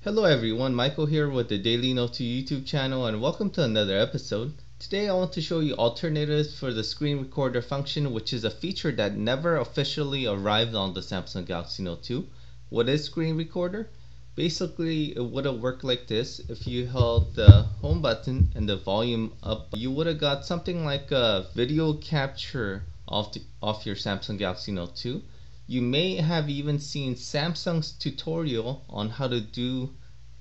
Hello everyone, Michael here with the Daily Note 2 YouTube channel, and welcome to another episode. Today I want to show you alternatives for the screen recorder function, which is a feature that never officially arrived on the Samsung Galaxy Note 2. What is screen recorder? Basically it would have worked like this. If you held the home button and the volume up, you would have got something like a video capture off your Samsung Galaxy Note 2. You may have even seen Samsung's tutorial on how to do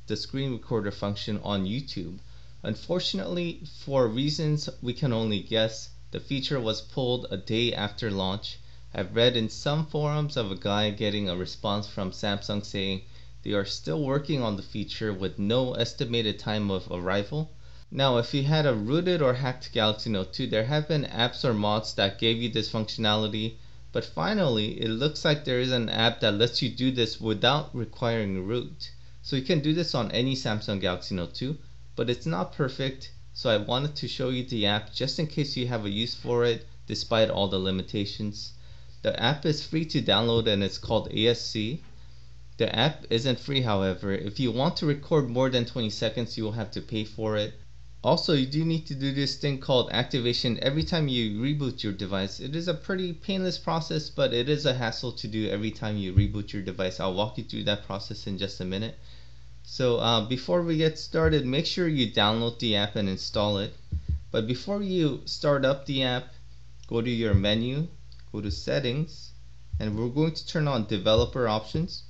the screen recorder function on YouTube. Unfortunately, for reasons we can only guess, the feature was pulled a day after launch. I've read in some forums of a guy getting a response from Samsung saying they are still working on the feature with no estimated time of arrival. Now, if you had a rooted or hacked Galaxy Note 2, there have been apps or mods that gave you this functionality, but finally it looks like there is an app that lets you do this without requiring root. So you can do this on any Samsung Galaxy Note 2, but it's not perfect, so I wanted to show you the app just in case you have a use for it despite all the limitations. The app is free to download and it's called ASC. The app isn't free, however. If you want to record more than 20 seconds, you will have to pay for it. Also, you do need to do this thing called activation every time you reboot your device. It is a pretty painless process, but it is a hassle to do every time you reboot your device. I'll walk you through that process in just a minute. So before we get started, make sure you download the app and install it. But before you start up the app, go to your menu, go to settings, and we're going to turn on developer options.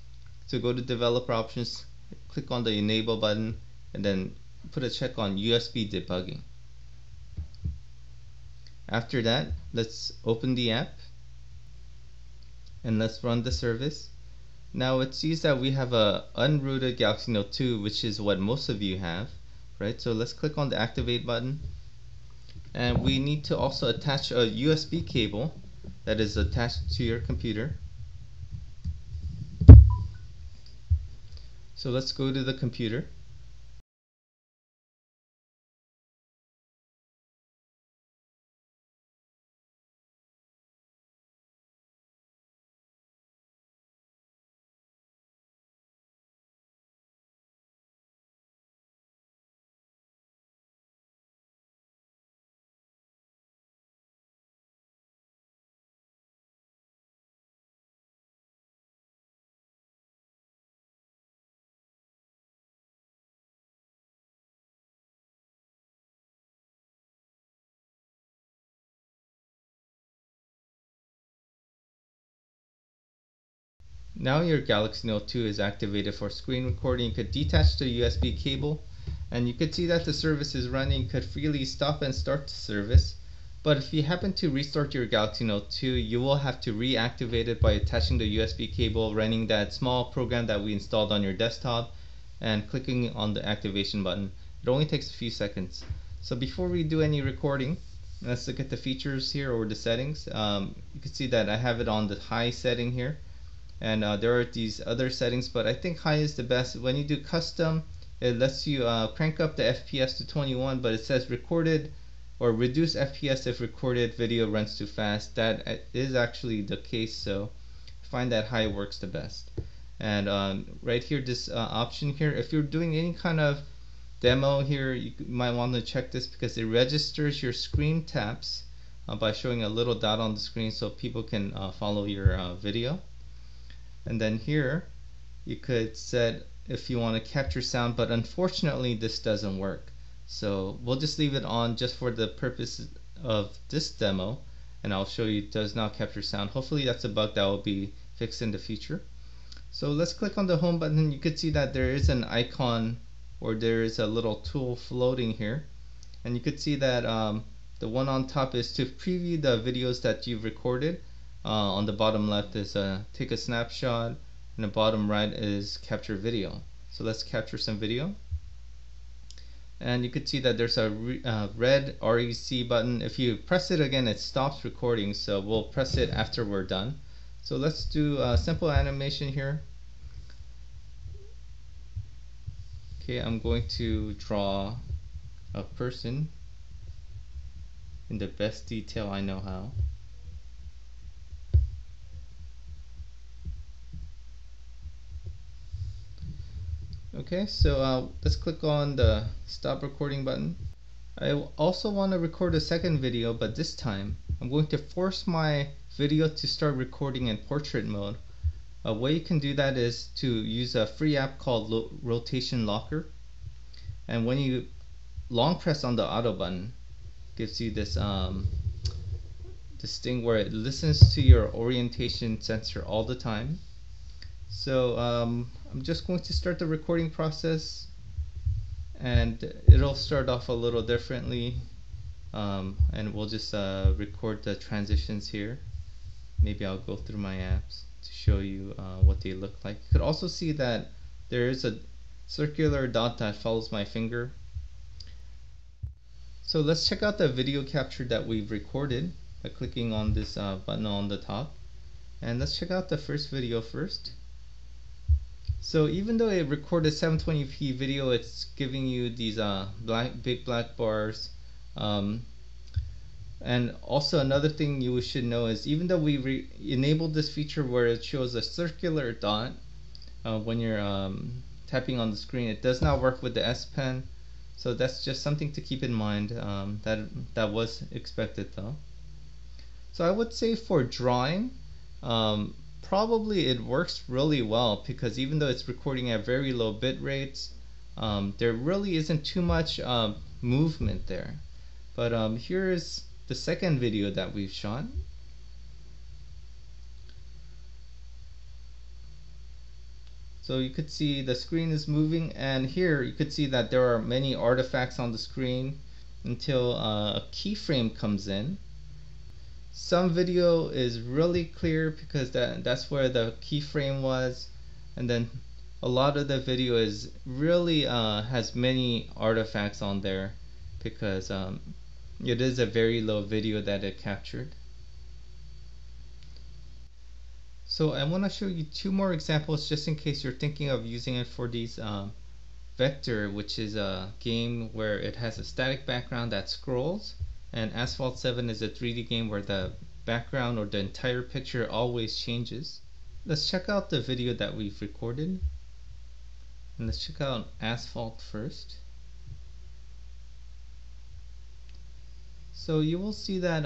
So go to developer options, click on the enable button, and then put a check on USB debugging. After that, let's open the app and let's run the service. Now it sees that we have a unrooted Galaxy Note 2, which is what most of you have, right? So let's click on the activate button, and we need to also attach a USB cable that is attached to your computer. So let's go to the computer. Now your Galaxy Note 2 is activated for screen recording. You could detach the USB cable and you could see that the service is running. You could freely stop and start the service. But if you happen to restart your Galaxy Note 2, you will have to reactivate it by attaching the USB cable, running that small program that we installed on your desktop, and clicking on the activation button. It only takes a few seconds. So before we do any recording, let's look at the features here, or the settings. You can see that I have it on the high setting here. And there are these other settings, but I think high is the best. When you do custom, it lets you crank up the FPS to 21, but it says recorded or reduce FPS if recorded video runs too fast. That is actually the case, so I find that high works the best. And right here, this option here, if you're doing any kind of demo here, you might want to check this because it registers your screen taps by showing a little dot on the screen so people can follow your video. And then here you could set if you want to capture sound, but unfortunately this doesn't work. So we'll just leave it on just for the purpose of this demo, and I'll show you it does not capture sound. Hopefully that's a bug that will be fixed in the future. So let's click on the home button. You could see that there is an icon, or there is a little tool floating here, and you could see that the one on top is to preview the videos that you've recorded. On the bottom left is take a snapshot, and the bottom right is capture video. So let's capture some video. And you could see that there's a red REC button. If you press it again, it stops recording, so we'll press it after we're done. So let's do a simple animation here. Okay, I'm going to draw a person in the best detail I know how. Okay, so let's click on the stop recording button. I also want to record a second video, but this time I'm going to force my video to start recording in portrait mode. A way you can do that is to use a free app called Rotation Locker, and when you long press on the auto button, it gives you this this thing where it listens to your orientation sensor all the time. So I'm just going to start the recording process, and it'll start off a little differently, and we'll just record the transitions here. Maybe I'll go through my apps to show you what they look like. You could also see that there is a circular dot that follows my finger. So let's check out the video capture that we've recorded by clicking on this button on the top, and let's check out the first video first. So even though it recorded 720p video, it's giving you these big black bars. And also another thing you should know is, even though we enabled this feature where it shows a circular dot when you're tapping on the screen, it does not work with the S Pen. So that's just something to keep in mind. That was expected though. So I would say for drawing, probably it works really well, because even though it's recording at very low bit rates, there really isn't too much movement there. But here's the second video that we've shot. So you could see the screen is moving, and here you could see that there are many artifacts on the screen until a keyframe comes in. Some video is really clear because that's where the keyframe was, and then a lot of the video is really has many artifacts on there because it is a very low video that it captured. So I want to show you two more examples just in case you're thinking of using it for these Vector, which is a game where it has a static background that scrolls, and Asphalt 7 is a 3D game where the background or the entire picture always changes. Let's check out the video that we've recorded, and let's check out Asphalt first. So you will see that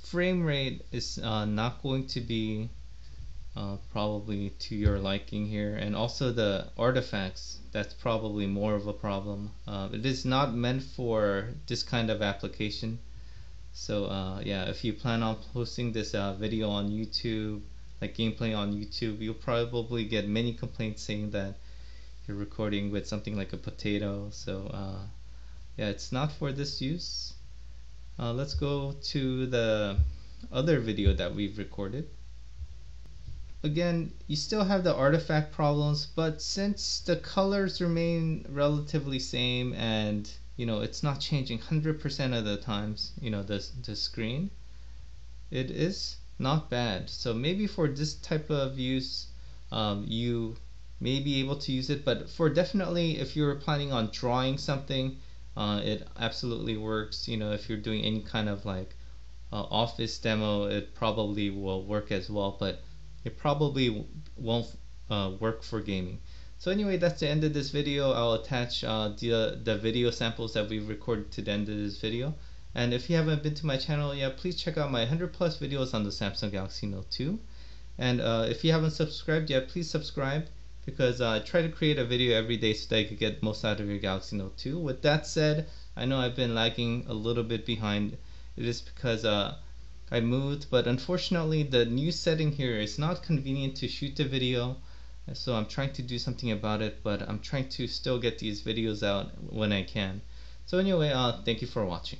frame rate is not going to be probably to your liking here, and also the artifacts, that's probably more of a problem. It is not meant for this kind of application. So yeah, if you plan on posting this video on YouTube, like gameplay on YouTube, you'll probably get many complaints saying that you're recording with something like a potato. So yeah, it's not for this use. Let's go to the other video that we've recorded. Again, you still have the artifact problems, but since the colors remain relatively same, and it's not changing 100% of the times, the screen, it is not bad. So maybe for this type of use, you may be able to use it, but for definitely if you're planning on drawing something, it absolutely works. If you're doing any kind of like office demo, it probably will work as well, but it probably won't work for gaming. So anyway, that's the end of this video. I'll attach the video samples that we've recorded to the end of this video. And if you haven't been to my channel yet, please check out my 100+ videos on the Samsung Galaxy Note 2. And if you haven't subscribed yet, please subscribe, because I try to create a video every day so that you can get most out of your Galaxy Note 2. With that said, I know I've been lagging a little bit behind. It is because I moved, but unfortunately the new setting here is not convenient to shoot the video, so I'm trying to do something about it, but I'm trying to still get these videos out when I can. So anyway, thank you for watching.